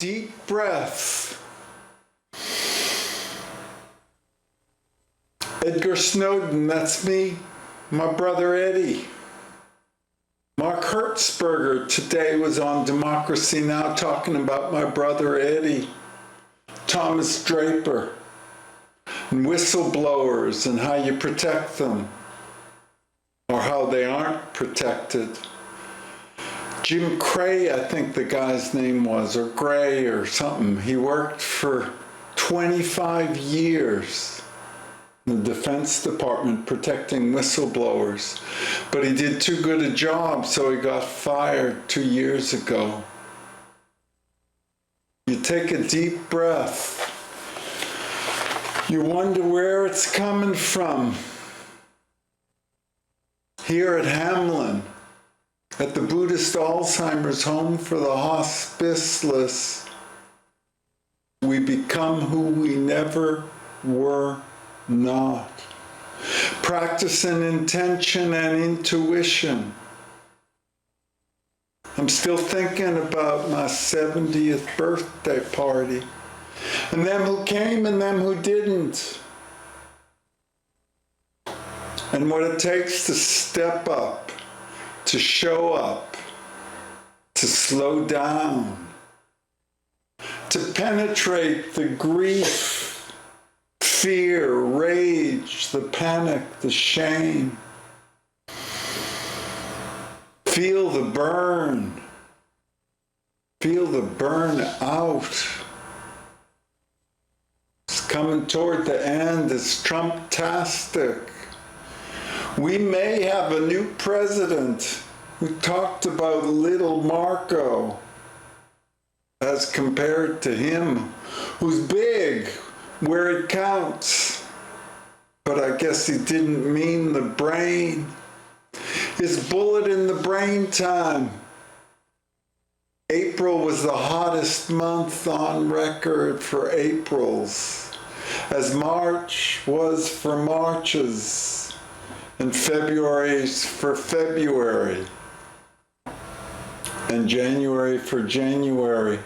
Deep breath. Edgar Snowden, that's me, my brother Eddie. Mark Hertzberger today was on Democracy Now! Talking about my brother Eddie. Thomas Draper, and whistleblowers and how you protect them, or how they aren't protected. Jim Cray, I think the guy's name was, or Gray or something. He worked for 25 years in the Defense Department protecting whistleblowers. But he did too good a job, so he got fired 2 years ago. You take a deep breath. You wonder where it's coming from. Here at Hamlin, at the Buddhist Alzheimer's home for the hospiceless, we become who we never were not. Practicing intention and intuition. I'm still thinking about my 70th birthday party, and them who came and them who didn't. And what it takes to step up, to show up, to slow down, to penetrate the grief, fear, rage, the panic, the shame. Feel the burn. Feel the burn out. It's coming toward the end. It's Trump-tastic. We may have a new president. We talked about little Marco as compared to him, who's big where it counts. But I guess he didn't mean the brain. His bullet in the brain time. April was the hottest month on record for Aprils, as March was for Marches, and February's for February, and January for January.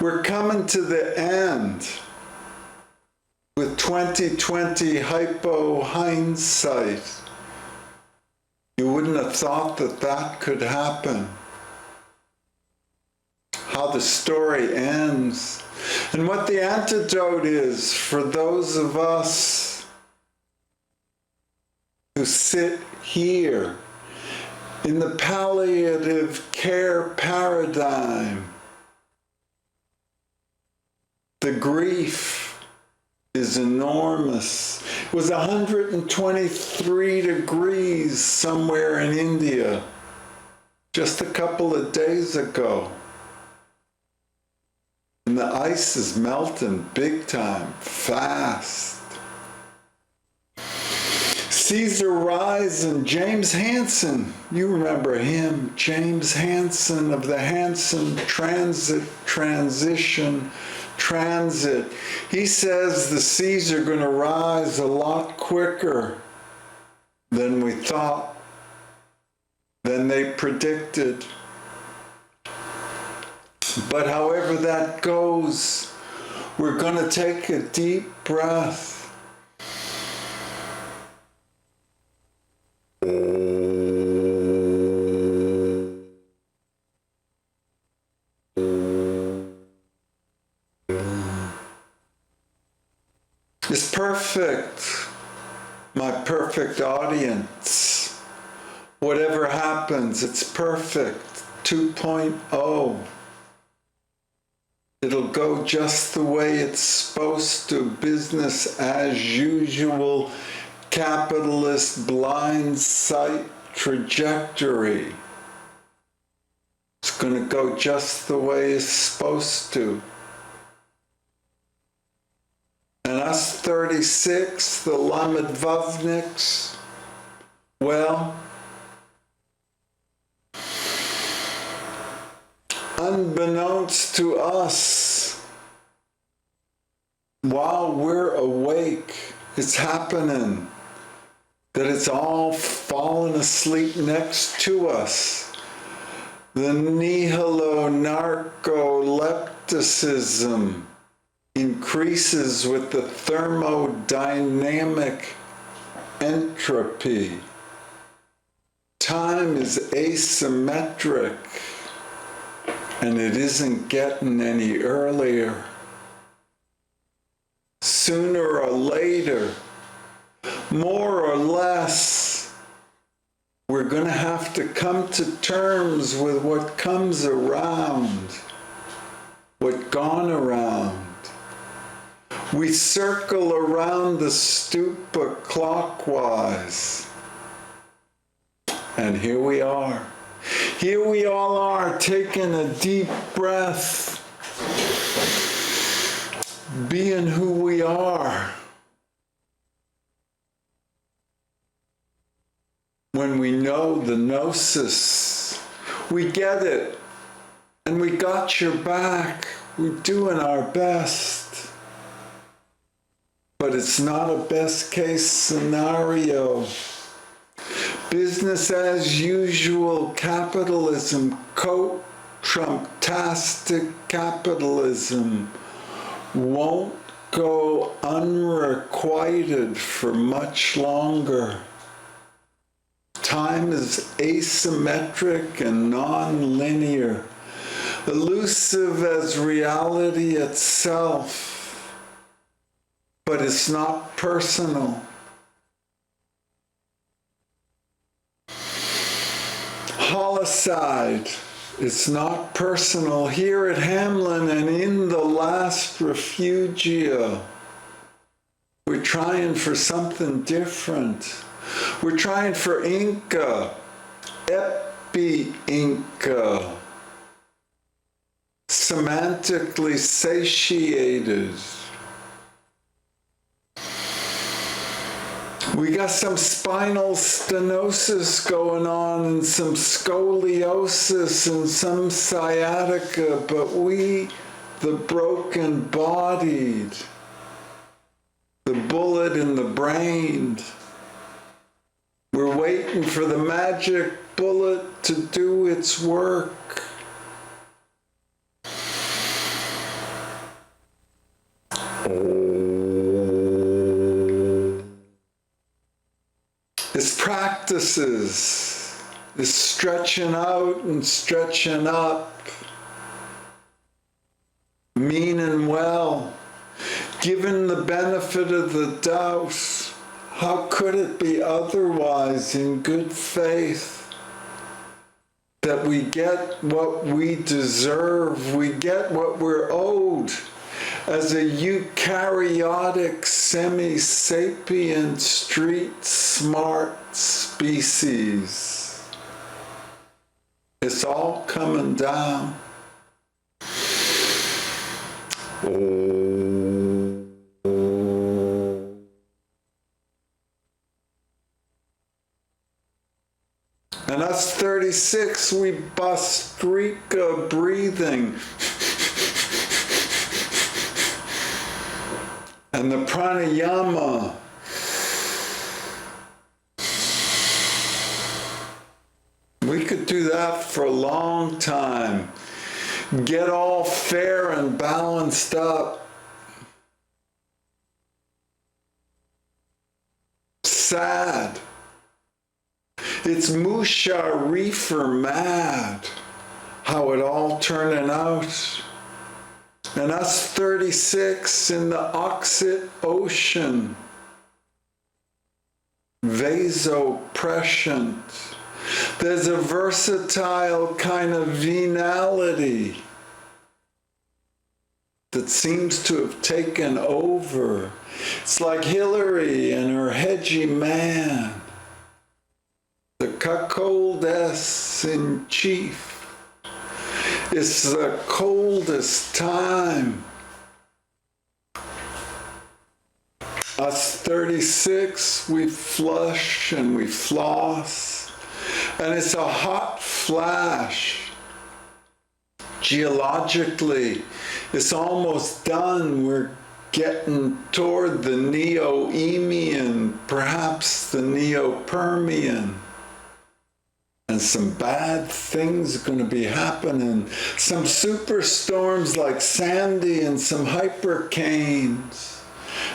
We're coming to the end with 2020 hypo hindsight. You wouldn't have thought that that could happen. How the story ends, and what the antidote is for those of us who sit here in the palliative care paradigm. The grief is enormous. It was 123 degrees somewhere in India just a couple of days ago. And the ice is melting big time, fast. Caesar Rise and James Hansen, you remember him, James Hansen of the Hansen Transit. He says the seas are going to rise a lot quicker than we thought, than they predicted. But however that goes, we're going to take a deep breath. It's perfect, my perfect audience. Whatever happens, it's perfect. 2.0. It'll go just the way it's supposed to. Business as usual, capitalist blind sight trajectory. It's going to go just the way it's supposed to. And us 36, the Lamed-Vavniks, well, unbeknownst to us, while we're awake, it's happening, that it's all fallen asleep next to us. The nihilo narco skepticism increases with the thermodynamic entropy. Time is asymmetric, and it isn't getting any earlier. Sooner or later, more or less, we're going to have to come to terms with what comes around, what gone around. We circle around the stupa clockwise. And here we are. Here we all are, taking a deep breath, being who we are. When we know the gnosis, we get it, and we got your back. We're doing our best. But it's not a best case scenario. Business as usual capitalism, Trump-tastic capitalism, won't go unrequited for much longer. Time is asymmetric and non-linear, elusive as reality itself, but it's not personal. Homicide, it's not personal. Here at Hamlin and in the last refugia, we're trying for something different. We're trying for Inca, epi-Inca, semantically satiated. We got some spinal stenosis going on and some scoliosis and some sciatica, but we, the broken-bodied, the bullet in the brain, we're waiting for the magic bullet to do its work. It's practices, it's stretching out and stretching up, meaning well, given the benefit of the doubt. How could it be otherwise in good faith that we get what we deserve, we get what we're owed as a eukaryotic, semi-sapient, street-smart species? It's all coming down. And us 36, we Bastrika breathing. And the pranayama. We could do that for a long time. Get all fair and balanced up. Sad. It's Musha Reefer mad, how it all turning out. And us 36 in the Oxid Ocean, vasoprescient. There's a versatile kind of venality that seems to have taken over. It's like Hillary and her hedgy man, the cuckoldess in chief. It's the coldest time. Us 36, we flush and we floss, and it's a hot flash. Geologically, it's almost done. We're getting toward the Neoemian, perhaps the Neopermian. And some bad things are going to be happening. Some superstorms like Sandy and some hurricanes.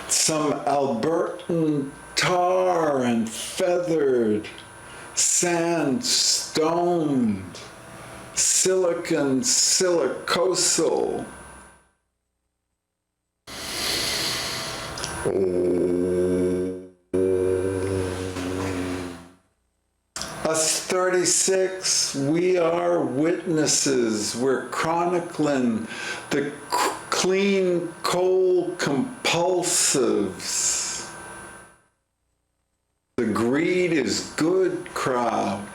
Some Albertan tar and feathered, sandstone, silicon, silicosal. Us 36, we are witnesses. We're chronicling the clean coal compulsives. The greed is good crowd.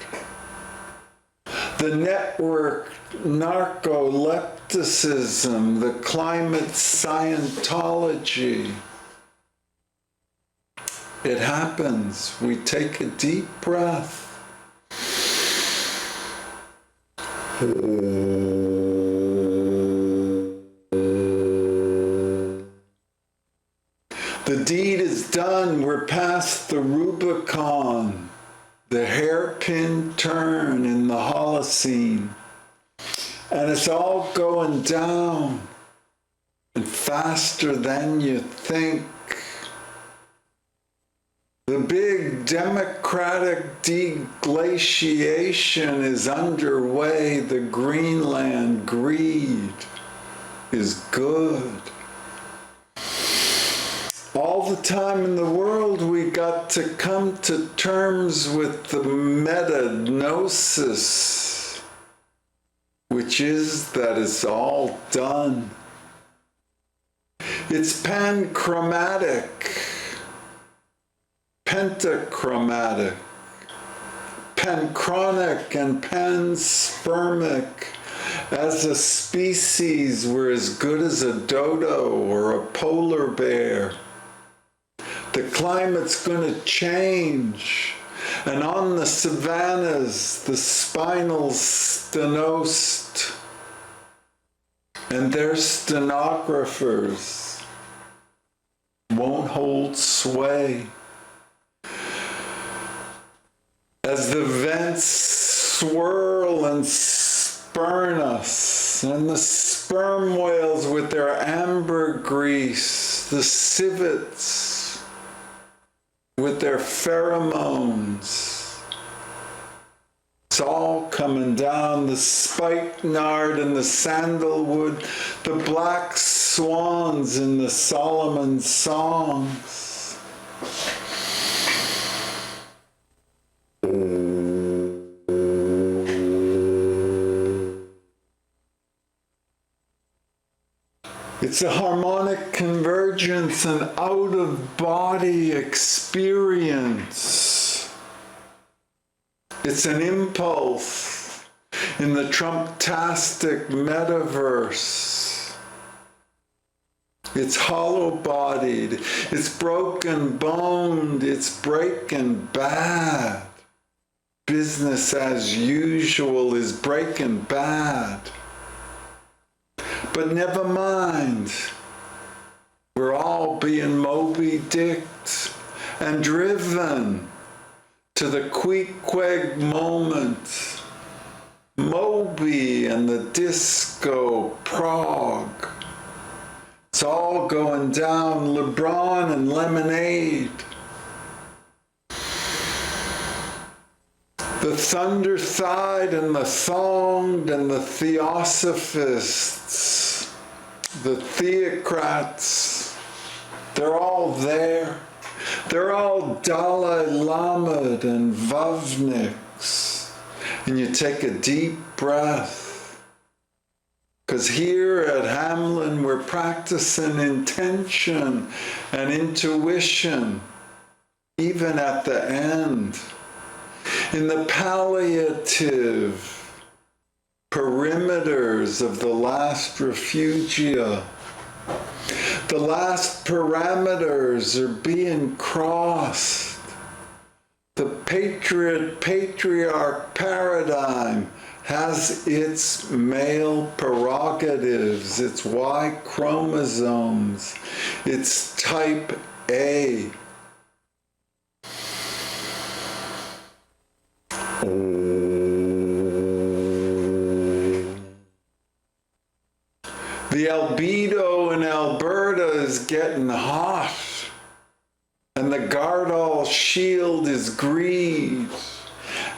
The network narcolepticism, the climate Scientology. It happens. We take a deep breath. The deed is done. We're past the Rubicon, the hairpin turn in the Holocene. And it's all going down and faster than you think. The big democratic deglaciation is underway. The Greenland greed is good. All the time in the world, we got to come to terms with the metagnosis, which is that it's all done. It's panchromatic, pentachromatic, panchronic and panspermic. As a species, we're as good as a dodo or a polar bear. The climate's going to change. And on the savannas, the spinal stenost and their stenographers won't hold sway. As the vents swirl and spurn us, and the sperm whales with their ambergris, the civets with their pheromones. It's all coming down, the spikenard and the sandalwood, the black swans in the Solomon songs. It's a harmonic convergence, an out-of-body experience. It's an impulse in the Trumptastic metaverse. It's hollow-bodied, it's broken-boned, it's breaking bad. Business as usual is breaking bad. But never mind, we're all being Moby Dicked and driven to the Queequeg moment. Moby and the disco Prague. It's all going down, LeBron and lemonade. The thunder-thighed and the thonged and the theosophists, the theocrats, they're all there. They're all Dalai Lama'd and Vavniks. And you take a deep breath. Because here at Hamlin, we're practicing intention and intuition, even at the end. In the palliative perimeters of the last refugia, the last parameters are being crossed. The patriarch paradigm has its male prerogatives, its Y chromosomes, its type A. Oh. The albedo in Alberta is getting hot, and the Gardol shield is greed,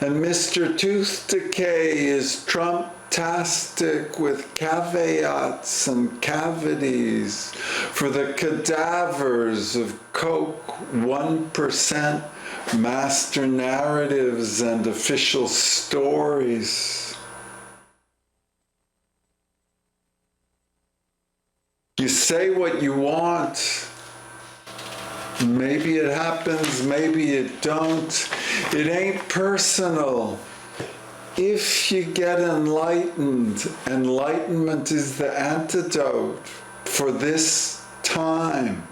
and Mr. Tooth Decay is Trump-tastic with caveats and cavities for the cadavers of Coke 1%, master narratives and official stories. You say what you want. Maybe it happens, maybe it don't. It ain't personal. If you get enlightened, enlightenment is the antidote for this time.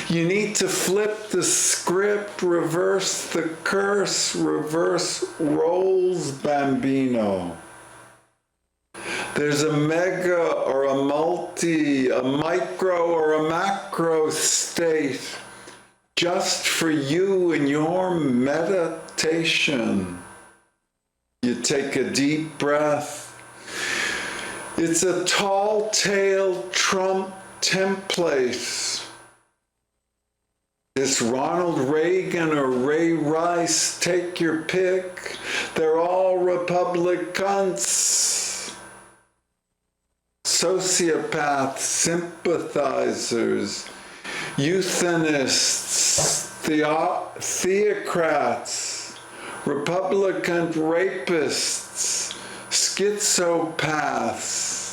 You need to flip the script, reverse the curse, reverse roles, Bambino. There's a mega or a multi, a micro or a macro state just for you in your meditation. You take a deep breath. It's a tall tale Trump template. This Ronald Reagan or Ray Rice, take your pick. They're all Republicans. Sociopaths, sympathizers, euthanists, theocrats, Republican rapists, schizopaths.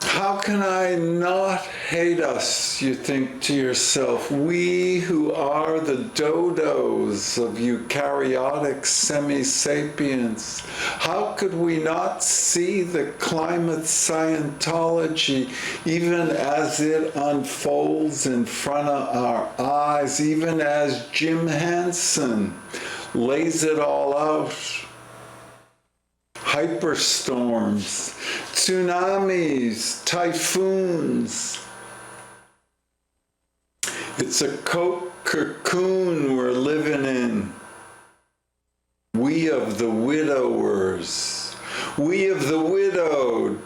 How can I not hate us, you think to yourself, we who are the dodos of eukaryotic semi-sapiens? How could we not see the climate Scientology even as it unfolds in front of our eyes, even as Jim Hansen lays it all out? Hyperstorms, tsunamis, typhoons. It's a cocoon we're living in. We of the widowers, we of the widowed,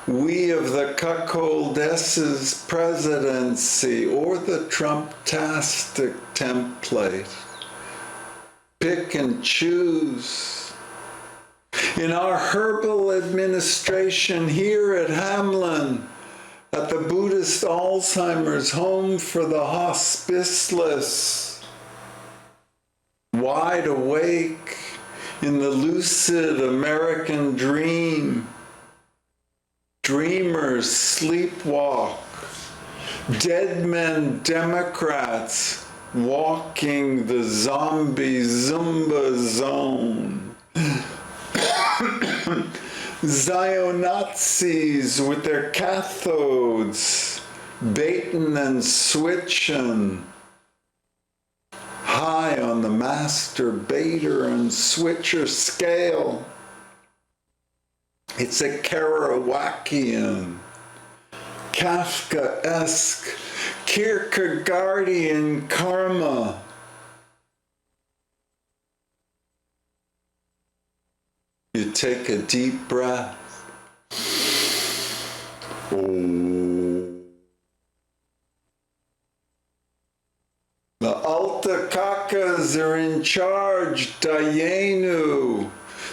we of the cuckoldess's presidency, or the Trump-tastic template. Pick and choose. In our herbal administration here at Hamlin, at the Buddhist Alzheimer's home for the hospiceless, wide awake in the lucid American dream, dreamers sleepwalk, dead men Democrats walking the zombie Zumba zone. Zionazis with their cathodes, baitin' and switchin', high on the master baiter and switcher scale. It's a Kerouacian, Kafkaesque, Kierkegaardian karma. You take a deep breath. Oh. The Alta Kakas are in charge, Dayenu.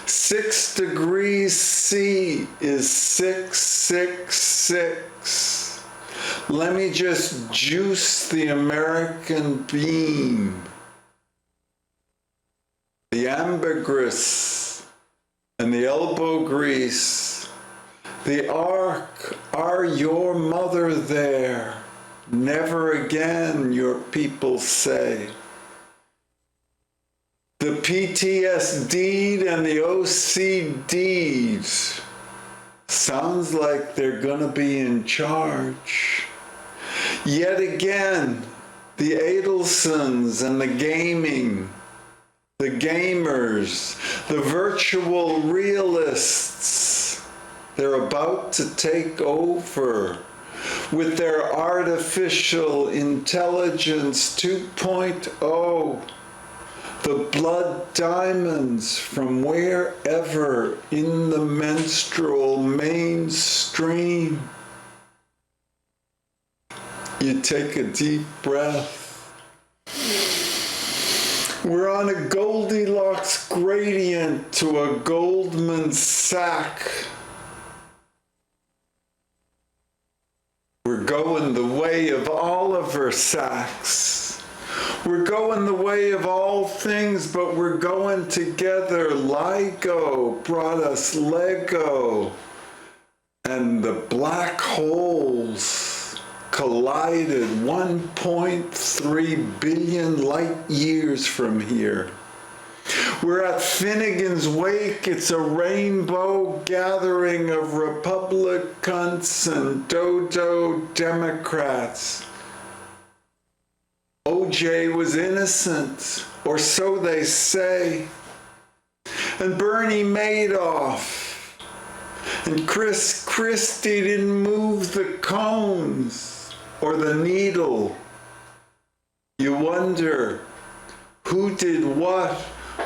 6 degrees C is 666. Let me just juice the American beam. The ambergris and the elbow grease. The ark, are your mother there? Never again, your people say. The PTSD and the OCD sounds like they're gonna be in charge. Yet again, the Adelsons and the gaming, the gamers, the virtual realists, they're about to take over with their artificial intelligence 2.0. the blood diamonds from wherever in the menstrual mainstream. You take a deep breath. We're on a Goldilocks gradient to a Goldman Sachs. We're going the way of Oliver Sacks. We're going the way of all things, but we're going together. LIGO brought us Lego, and the black holes collided 1.3 billion light years from here. We're at Finnegan's Wake. It's a rainbow gathering of Republicans and dodo Democrats. OJ was innocent, or so they say. And Bernie Madoff and Chris Christie didn't move the cones or the needle. You wonder who did what,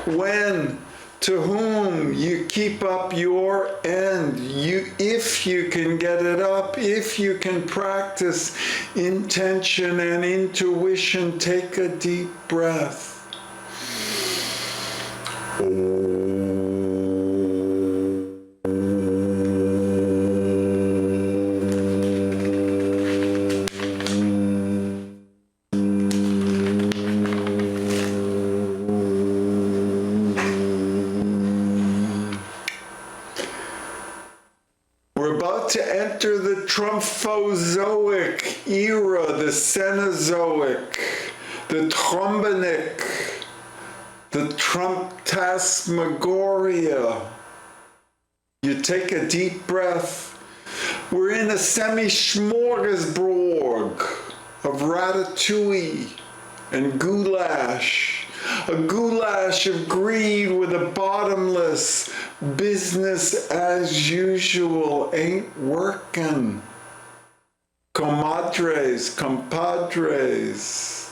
when, to whom. You keep up your end. If you can get it up, if you can practice intention and intuition, take a deep breath. To enter the Trumphozoic era, the Cenozoic, the Trombonic, the Trumptasmagoria. You take a deep breath. We're in a semi-smorgasbord of ratatouille and goulash. A goulash of greed with a bottomless business as usual ain't working. Comadres, compadres.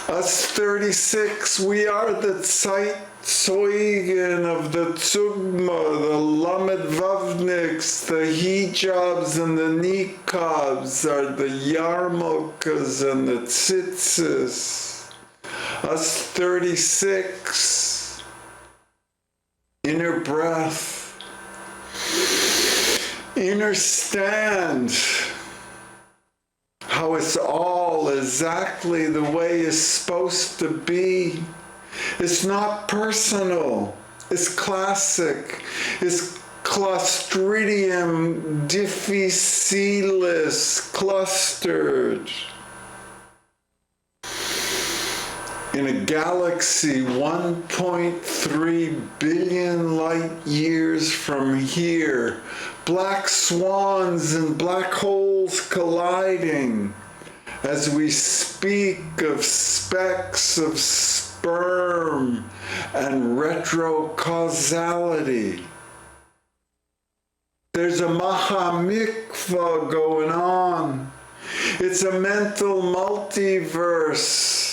Us 36, we are the Zeitzeugen of the Tsugma, the Lamed-Vavniks, the hijabs and the niqabs are the yarmulkes and the tzitzis. Us 36, inner breath, inner stand, how it's all exactly the way it's supposed to be. It's not personal, it's classic, it's Clostridium difficilis, clustered. In a galaxy 1.3 billion light years from here, black swans and black holes colliding as we speak of specks of sperm and retrocausality. There's a mahamikvah going on. It's a mental multiverse.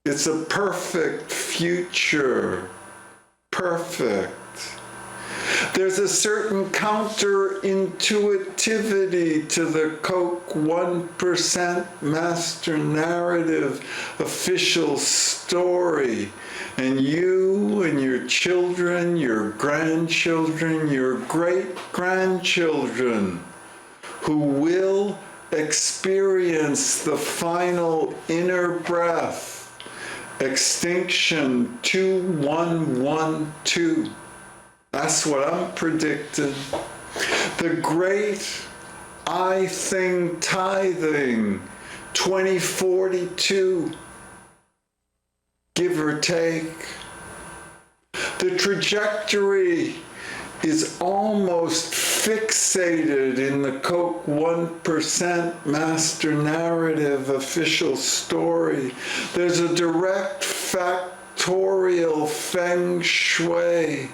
It's a perfect future. Perfect. There's a certain counterintuitivity to the Coke 1% master narrative official story. And you and your children, your grandchildren, your great-grandchildren who will experience the final inner breath, extinction 2112. That's what I'm predicting. The great I thing tithing 2042, give or take. The trajectory is almost fixated in the Coke 1% master narrative official story. There's a direct factorial feng shui.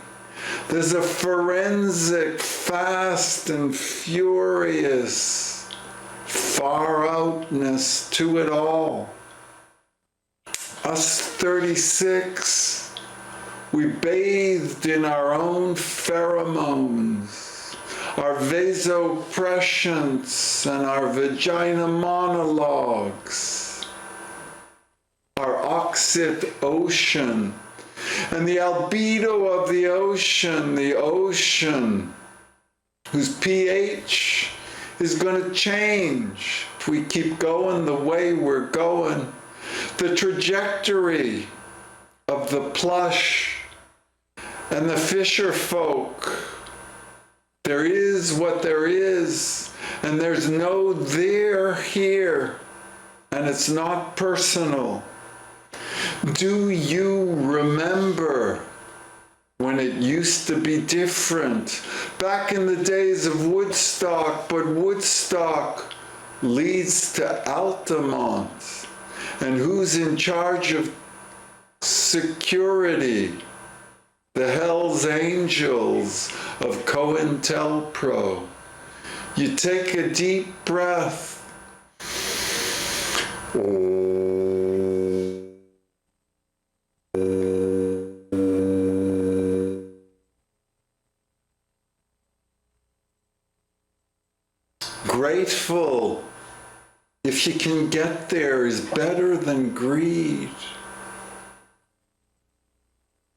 There's a forensic fast and furious far outness to it all. Us 36, we bathed in our own pheromones, our vasopressants and our vagina monologues, our oxytocin, and the albedo of the ocean, whose pH is going to change if we keep going the way we're going. The trajectory of the plush and the fisher folk. There is what there is, and there's no there here, and it's not personal. Do you remember when it used to be different? Back in the days of Woodstock, but Woodstock leads to Altamont. And who's in charge of security? The Hells Angels of COINTELPRO. You take a deep breath. Grateful, if you can get there, is better than greed.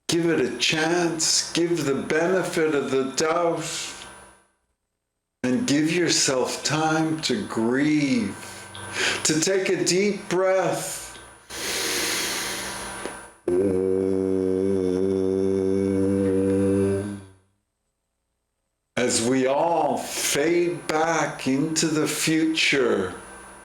Give it a chance, give the benefit of the doubt, and give yourself time to grieve, to take a deep breath. As we all fade back into the future,